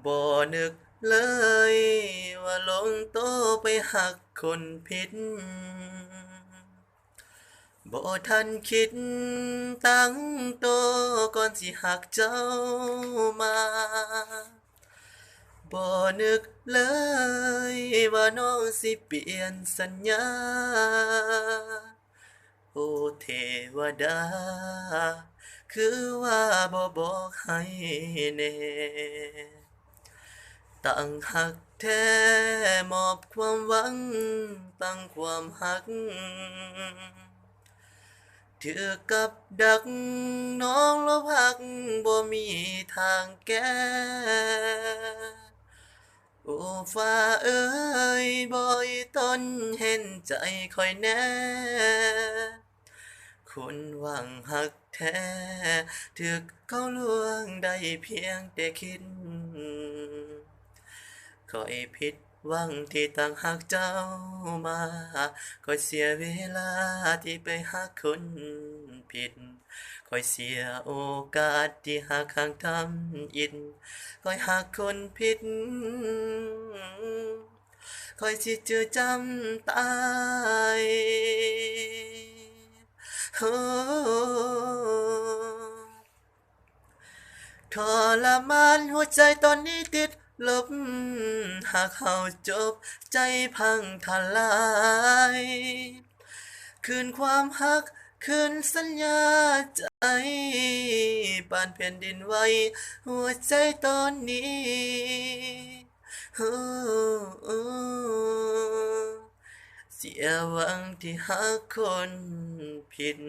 บ่นึกเลยว่าลงโตไปหักคนผิดบ่ทันคิดตั้งโตก่อนสิหักเจ้ามาบ่นึกเลยว่าน้องสิเปลี่ยนสัญญาโอ้เทวดาคือว่าบ่บอกให้แน่ตั้งหักแท้มอบความหวังตั้งความหักถือกับดักน้องลบหักบ่มีทางแก้โอ้ฟ้าเอ้ยบ่อยต้นเห็นใจคอยแน่คนหวังหักแท้ถึกเขาลวงได้เพียงแต่คิดข้อยผิดหวังที่ตั้งหักเจ้ามาข้อยเสียเวลาที่ไปหักคนผิดข้อยเสียโอกาสที่หักข้างทำอินข้อยหักคนผิดข้อยสิจือจำตายโอ้ทรมานหัวใจตอนนี้ติดลบหากเขาจบใจพังทลายคืนความหักคืนสัญญาใจปานแผ่นดินไหวหัวใจตอนนี้โอ้โอ้เสียหวังที่หาคนผิด